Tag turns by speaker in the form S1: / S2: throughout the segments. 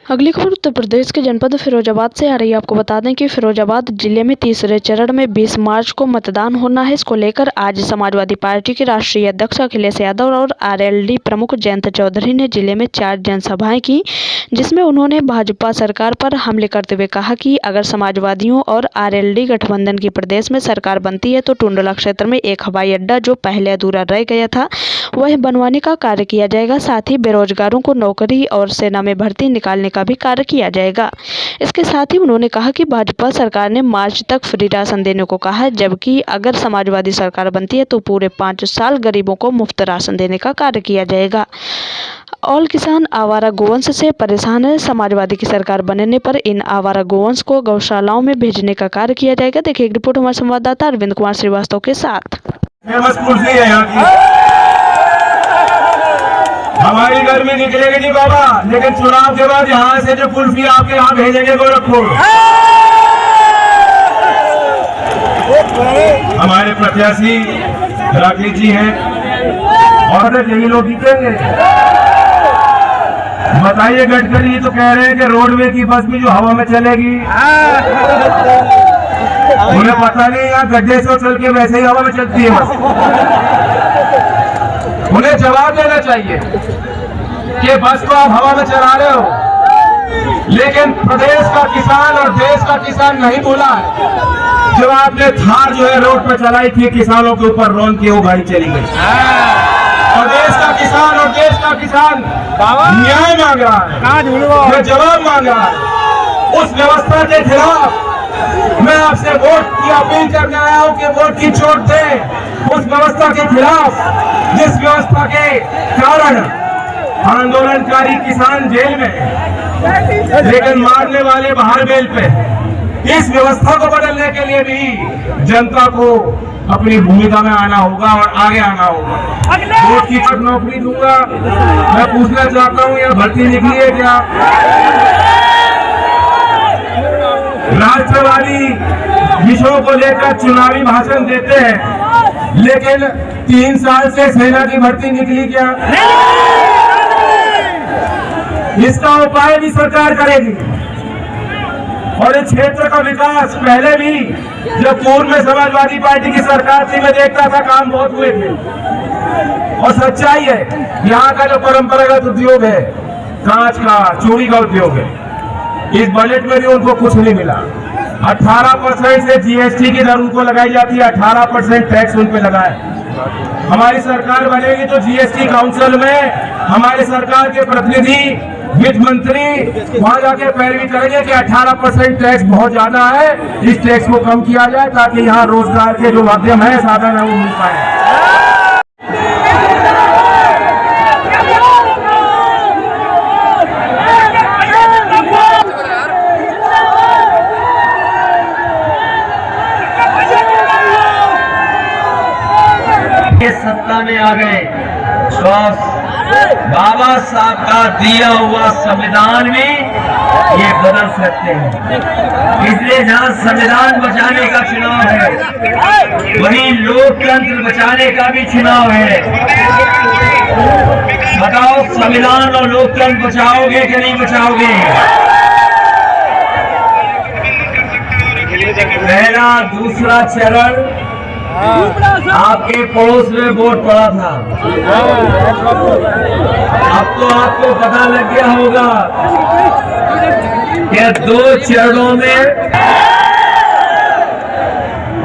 S1: अगली खबर उत्तर प्रदेश के जनपद फिरोजाबाद से आ रही है। आपको बता दें कि फिरोजाबाद जिले में तीसरे चरण में 20 मार्च को मतदान होना है। इसको लेकर आज समाजवादी पार्टी के राष्ट्रीय अध्यक्ष अखिलेश यादव और आरएलडी प्रमुख जयंत चौधरी ने जिले में 4 जनसभाएं की, जिसमें उन्होंने भाजपा सरकार पर हमले करते हुए कहा कि अगर समाजवादियों और आरएलडी गठबंधन की प्रदेश में सरकार बनती है तो टुंडला क्षेत्र में एक हवाई अड्डा जो पहले अधूरा रह गया था वह बनवाने का कार्य किया जाएगा। साथ ही बेरोजगारों को नौकरी और सेना में भर्ती निकालने का भी कार्य किया जाएगा। इसके साथ ही उन्होंने कहा कि भाजपा सरकार ने मार्च तक फ्री राशन देने को कहा है, जबकि अगर समाजवादी सरकार बनती है तो पूरे 5 साल गरीबों को मुफ्त राशन देने का कार्य किया जाएगा। ऑल किसान आवारा गोवंश से परेशान है। समाजवादी की सरकार बनने पर इन आवारा गोवंश को गौशालाओं में भेजने का कार्य किया जाएगा। देखिए एक रिपोर्ट हमारे संवाददाता अरविंद कुमार श्रीवास्तव के साथ।
S2: हमारी गर्मी निकलेगी नहीं बाबा, लेकिन चुनाव के बाद यहाँ से जो कुल्फी आपके यहाँ भेजेंगे गोरखपुर। हमारे प्रत्याशी राकेश जी हैं और यही लोग जीतेंगे। बताइए, गडकरी तो कह रहे हैं कि रोडवे की बस भी जो हवा में चलेगी, उन्हें पता नहीं यहाँ गड्ढे से चल के वैसे ही हवा में चलती है बस। उन्हें जवाब देना चाहिए कि बस को आप हवा में चला रहे हो, लेकिन प्रदेश का किसान और देश का किसान नहीं बोला है। जब आपने थार जो है रोड पर चलाई थी, किसानों के ऊपर रौन की वो गाड़ी चली गई। प्रदेश का किसान और देश का किसान न्याय मांग रहा है, जवाब मांग रहा है। उस व्यवस्था के खिलाफ मैं आपसे वोट की अपील करने आया हूं कि वोट की चोट दें उस व्यवस्था के खिलाफ, जिस व्यवस्था के कारण आंदोलनकारी किसान जेल में, लेकिन मारने वाले बाहर बेल पे। इस व्यवस्था को बदलने के लिए भी जनता को अपनी भूमिका में आना होगा और आगे आना होगा। वोट की चोट नौकरी दूंगा। मैं पूछना चाहता हूं, यह भर्ती निकली है क्या? राष्ट्रवादी विषयों को लेकर चुनावी भाषण देते हैं, लेकिन 3 साल से सेना की भर्ती निकली क्या? इसका उपाय भी सरकार करेगी। और इस क्षेत्र का विकास पहले भी जब पूर्व में समाजवादी पार्टी की सरकार थी, मैं देखता था काम बहुत हुए थे। और सच्चाई है, यहाँ का जो परंपरागत उद्योग है, कांच का, चूड़ी का उद्योग है, इस बजट में भी उनको कुछ नहीं मिला। 18% से जीएसटी की दर उनको लगाई जाती है, 18% टैक्स उन पे लगा है। हमारी सरकार बनेगी तो जीएसटी काउंसिल में हमारे सरकार के प्रतिनिधि, वित्त मंत्री वहां जाके पैरवी करेंगे कि 18% टैक्स बहुत ज्यादा है, इस टैक्स को कम किया जाए ताकि यहाँ रोजगार के जो माध्यम है, साधन है, वो मिल पाए।
S3: सत्ता में आ गए तो बाबा साहब का दिया हुआ संविधान भी ये बदल सकते हैं। इसलिए जहां संविधान बचाने का चुनाव है, वहीं लोकतंत्र बचाने का भी चुनाव है। बताओ, संविधान और लोकतंत्र बचाओगे कि नहीं बचाओगे? पहला, दूसरा चरण आपके पड़ोस में वोट पड़ा था। अब तो आपको पता लग गया होगा कि 2 चरणों में,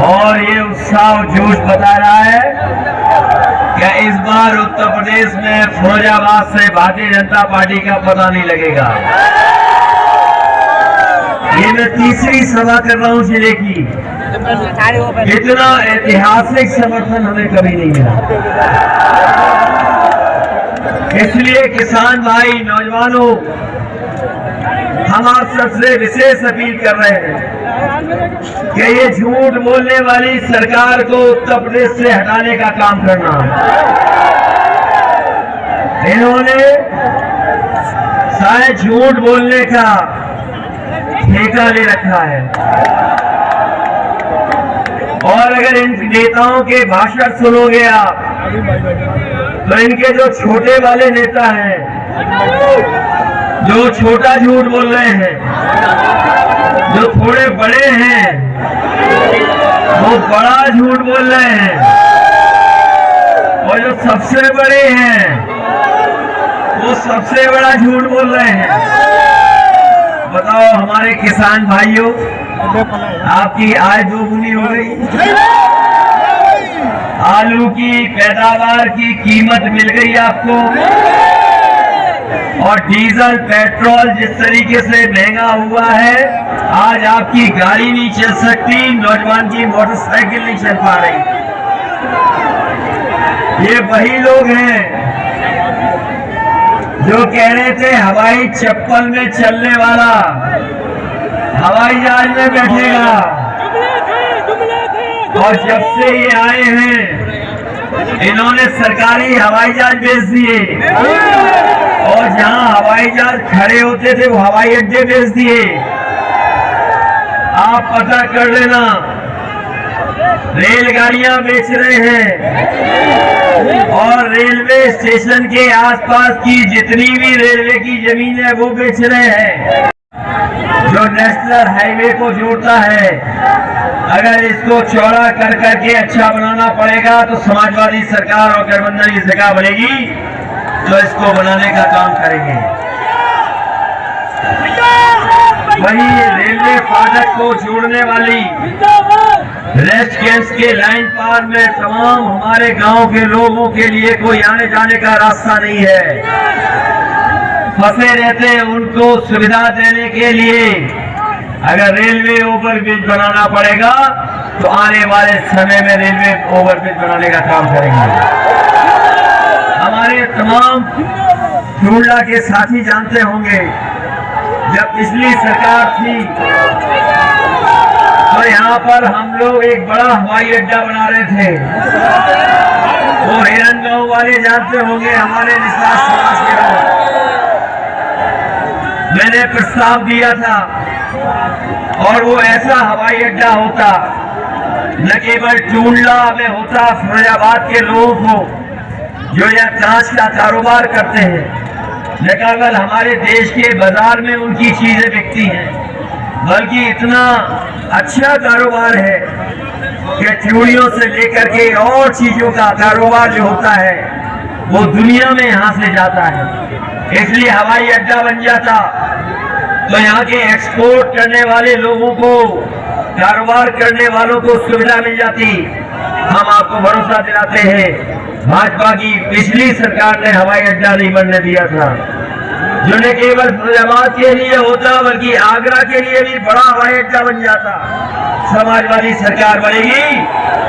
S3: और ये उत्साह जोश बता रहा है कि इस बार उत्तर प्रदेश में फिरोजाबाद से भारतीय जनता पार्टी का पता नहीं लगेगा। ये मैं तीसरी सभा कर रहा हूं जिले की। इतना ऐतिहासिक समर्थन हमें कभी नहीं मिला। इसलिए किसान भाई, नौजवानों, हम आप सबसे विशेष अपील कर रहे हैं कि ये झूठ बोलने वाली सरकार को उत्तर प्रदेश से हटाने का काम करना। इन्होंने शायद झूठ बोलने का ठेका ले रखा है, और अगर इन नेताओं के भाषण सुनोगे आप तो इनके जो छोटे वाले नेता हैं जो छोटा झूठ बोल रहे हैं, जो थोड़े बड़े हैं वो बड़ा झूठ बोल रहे हैं, और जो सबसे बड़े हैं वो सबसे बड़ा झूठ बोल रहे हैं। बताओ हमारे किसान भाइयों, आपकी आय दोगुनी हो गई, आलू की पैदावार की कीमत मिल गई आपको, और डीजल पेट्रोल जिस तरीके से महंगा हुआ है, आज आपकी गाड़ी नहीं चल सकती, नौजवान की मोटरसाइकिल नहीं चल पा रही। ये वही लोग हैं जो कह रहे थे हवाई चप्पल में चलने वाला हवाई जहाज में बैठेगा, और जब से ये आए हैं इन्होंने सरकारी हवाई जहाज बेच दिए, और जहां हवाई जहाज खड़े होते थे वो हवाई अड्डे बेच दिए। आप पता कर लेना, रेलगाड़ियां बेच रहे हैं, और रेलवे स्टेशन के आसपास की जितनी भी रेलवे की जमीन है वो बेच रहे हैं। जो नेशनल हाईवे को जोड़ता है, अगर इसको चौड़ा कर करके अच्छा बनाना पड़ेगा तो समाजवादी सरकार और गठबंधन की सरकार बनेगी, तो इसको बनाने का काम करेंगे। वही रेलवे फाटक को जोड़ने वाली रेस्ट कैंप्स के लाइन पार में तमाम हमारे गांव के लोगों के लिए कोई आने जाने का रास्ता नहीं है, फंसे रहते हैं। उनको सुविधा देने के लिए अगर रेलवे ओवरब्रिज बनाना पड़ेगा तो आने वाले समय में रेलवे ओवरब्रिज बनाने का काम करेंगे। हमारे तमाम टूडला के साथी जानते होंगे, जब पिछली सरकार थी तो यहाँ पर हम लोग एक बड़ा हवाई अड्डा बना रहे थे। वो हिरनगांव वाले जानते होंगे, हमारे निषाद समाज के लोग। मैंने प्रस्ताव दिया था, और वो ऐसा हवाई अड्डा होता न केवल टूडला में होता, फिरोजाबाद के लोगों को जो यह कांच का कारोबार करते हैं, न केवल हमारे देश के बाजार में उनकी चीजें बिकती हैं, बल्कि इतना अच्छा कारोबार है कि चूड़ियों से लेकर के और चीजों का कारोबार जो होता है वो दुनिया में यहाँ से जाता है। इसलिए हवाई अड्डा बन जाता तो यहाँ के एक्सपोर्ट करने वाले लोगों को, कारोबार करने वालों को सुविधा मिल जाती। हम आपको भरोसा दिलाते हैं, भाजपा की पिछली सरकार ने हवाई अड्डा नहीं बनने दिया था, जो न केवल फिरोजाबाद के लिए होता बल्कि आगरा के लिए भी बड़ा हवाई अड्डा बन जाता। समाजवादी सरकार बनेगी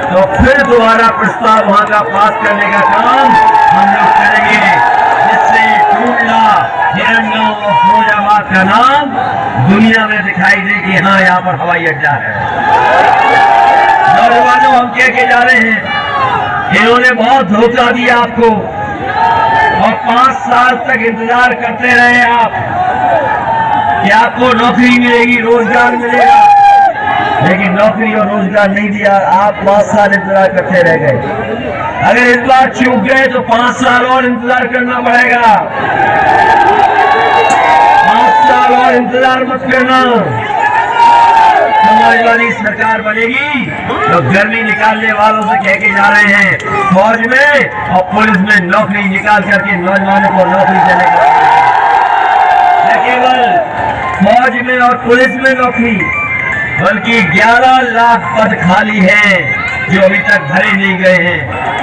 S3: तो फिर दोबारा प्रस्ताव वहां का पास करने का काम हम लोग करेंगे, जिससे टूडला, हिरनगांव और फिरोजाबाद का नाम दुनिया में दिखाई दे कि हाँ यहाँ पर हवाई अड्डा है। नौजवानों, हम कह के जा रहे हैं, इन्होंने बहुत धोखा दिया आपको, और 5 साल तक इंतजार करते रहे आप कि आपको नौकरी मिलेगी, रोजगार मिलेगा, लेकिन नौकरी और रोजगार नहीं दिया। आप 5 साल इंतजार करते रह गए। अगर इस बार चूक गए तो 5 साल और इंतजार करना पड़ेगा। 5 साल और इंतजार मत करना। समाजवादी सरकार बनेगी तो गर्मी निकालने वालों से कह के जा रहे हैं, फौज में और पुलिस में नौकरी निकाल करके नौजवानों को नौकरी देने का, न केवल फौज में और पुलिस में नौकरी, बल्कि 11 लाख पद खाली हैं जो अभी तक भरे नहीं गए हैं।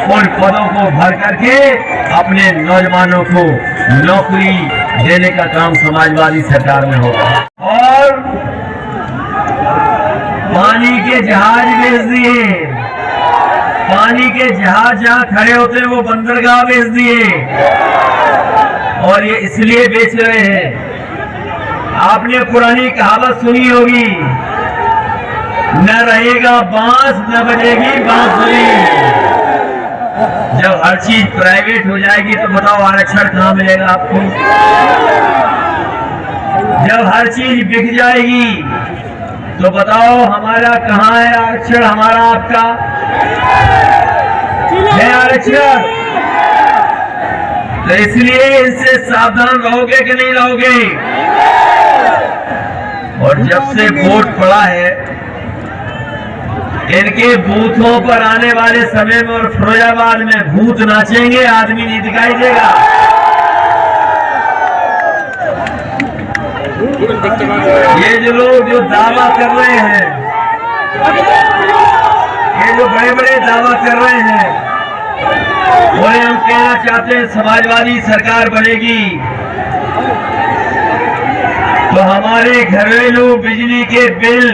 S3: उन पदों को भर करके अपने नौजवानों को नौकरी देने का काम समाजवादी सरकार में होगा। और पानी के जहाज बेच दिए, पानी के जहाज जहां खड़े होते हैं वो बंदरगाह बेच दिए, और ये इसलिए बेच रहे हैं। आपने पुरानी कहावत सुनी होगी, न रहेगा बांस न बजेगी बांसुरी। जब हर चीज प्राइवेट हो जाएगी तो बताओ आरक्षण कहाँ मिलेगा आपको? जब हर चीज बिक जाएगी तो बताओ हमारा कहाँ है आरक्षण? हमारा आपका है आरक्षण? तो इसलिए इनसे सावधान रहोगे कि नहीं रहोगे। और जब से वोट पड़ा है, इनके बूथों पर आने वाले समय में और फिरोजाबाद में भूत नाचेंगे, आदमी नहीं दिखाई देगा। ये जो लोग जो दावा कर रहे हैं, ये जो बड़े बड़े दावा कर रहे हैं, उन्हें हम कहना चाहते हैं समाजवादी सरकार बनेगी तो हमारे घरेलू बिजली के बिल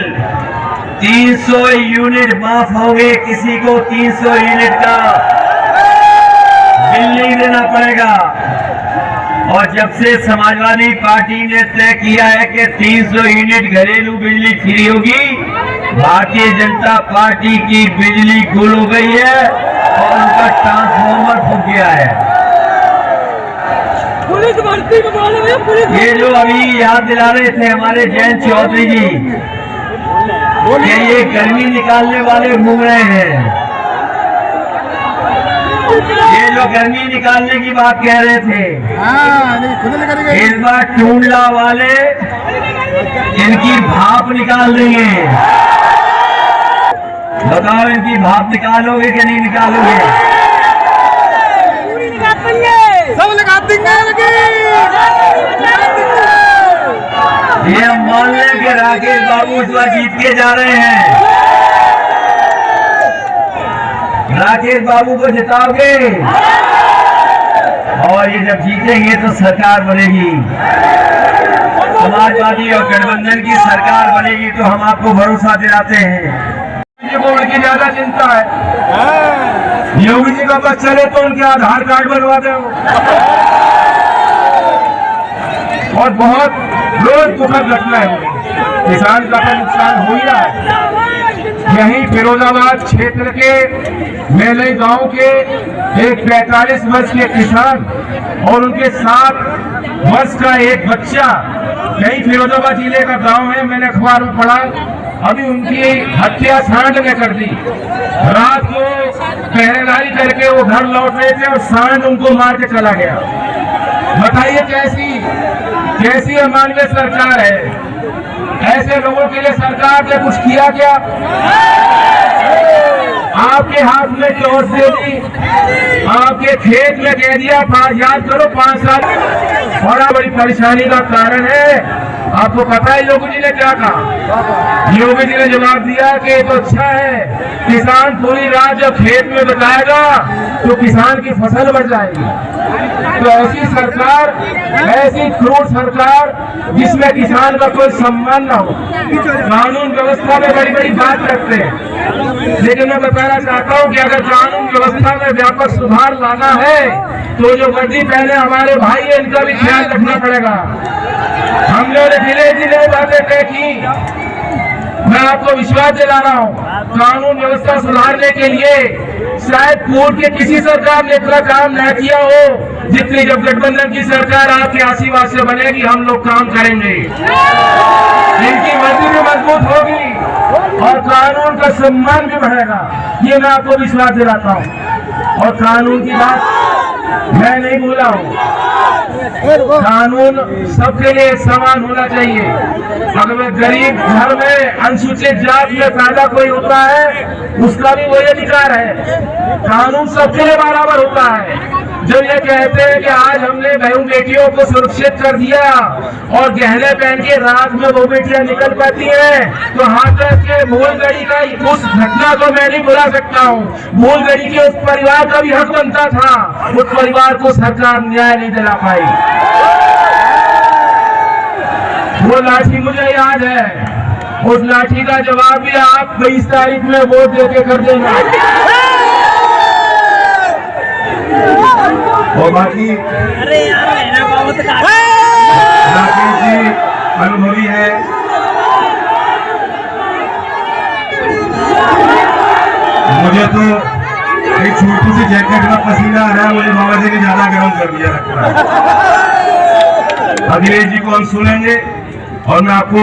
S3: 300 यूनिट माफ होंगे। किसी को 300 यूनिट का बिल नहीं देना पड़ेगा। और जब से समाजवादी पार्टी ने तय किया है कि 300 यूनिट घरेलू बिजली फ्री होगी, भारतीय जनता पार्टी की बिजली गुल हो गई है और उनका ट्रांसफॉर्मर फूक गया है। ये जो अभी याद दिला रहे थे हमारे जयंत चौधरी जी कि ये गर्मी निकालने वाले घूम रहे हैं, ये जो गर्मी निकालने की बात कह रहे थे, इस बार टूंडला वाले इनकी भाप निकाल देंगे। बताओ, इनकी भाप निकालोगे कि नहीं निकालोगे?
S4: सब लगा देंगे।
S3: ये हम मान लें कि राकेश बाबू इस बार जीत के जा रहे हैं। राकेश बाबू को जिताओगे और ये जब जीतेंगे तो सरकार बनेगी, समाजवादी और गठबंधन की सरकार bनेगी। तो हम आपको भरोसा दिलाते हैं।
S2: को उनकी ज्यादा चिंता है, योगी जी का बस चले तो उनके आधार कार्ड बनवा दो। और बहुत रोज दुखद घटना है, किसान का तो नुकसान हो ही रहा है। यही फिरोजाबाद क्षेत्र के मेले गांव के एक 45 वर्ष के किसान और उनके 7 वर्ष का एक बच्चा, यही फिरोजाबाद जिले का गांव है, मैंने अखबार में पढ़ा, अभी उनकी हत्या सांड ने कर दी। रात को पहरेदारी करके वो घर लौट रहे थे और सांड उनको मार के चला गया। बताइए कैसी अमानवीय सरकार है। ऐसे लोगों के लिए सरकार ने कुछ किया क्या? आपके हाथ में चोट दे दी, आपके खेत में कह दिया याद करो 5 साल, बड़ा बड़ी परेशानी का कारण है। आपको पता है योगी जी ने क्या कहा? योगी जी ने जवाब दिया कि ये तो अच्छा है, किसान पूरी रात जब खेत में बिताएगा तो किसान की फसल बढ़ जाएगी। तो ऐसी सरकार, ऐसी क्रूर सरकार जिसमें किसान का कोई सम्मान ना हो, कानून व्यवस्था में बड़ी बड़ी बात रखते हैं। लेकिन मैं बताना चाहता हूँ कि अगर कानून व्यवस्था में व्यापक सुधार लाना है तो जो वर्दी पहले हमारे भाई है इनका भी ख्याल रखना पड़ेगा। हम लोग जिले बातें तय की, मैं आपको विश्वास दिला रहा हूँ, कानून व्यवस्था सुधारने के लिए शायद पूर्व के किसी सरकार ने इतना काम न किया हो जितनी जब गठबंधन की सरकार आपके आशीर्वाद से बनेगी हम लोग काम करेंगे। इनकी वर्दी भी मजबूत होगी और कानून का सम्मान भी बढ़ेगा, ये मैं आपको विश्वास दिलाता हूँ। और कानून की बात मैं नहीं बोला हूँ, कानून सबके लिए समान होना चाहिए। अगर गरीब घर में अनुसूचित जाति में पैदा कोई होता है उसका भी वही अधिकार है। कानून सबके लिए बराबर होता है। जो ये कहते हैं कि आज हमने बहन बेटियों को सुरक्षित कर दिया और गहने पहन के रात में वो बेटियां निकल पाती हैं, तो हाथरस के भूलगढ़ी का उस घटना को मैं नहीं भुला सकता हूँ। भूलगढ़ी के उस परिवार का भी हक बनता था, उस परिवार को सरकार न्याय नहीं दिला पाई। वो लाठी मुझे याद है, उस लाठी का जवाब भी आप 22 तारीख में वोट देके कर देना। और बाकी राकेश जी अनुभवी है, मुझे तो एक छोटी सी जैकेट का पसीना आ रहा है, मुझे बाबा जी ने ज्यादा गर्म कर दिया लगता है। अखिलेश जी को हम सुनेंगे और मैं आपको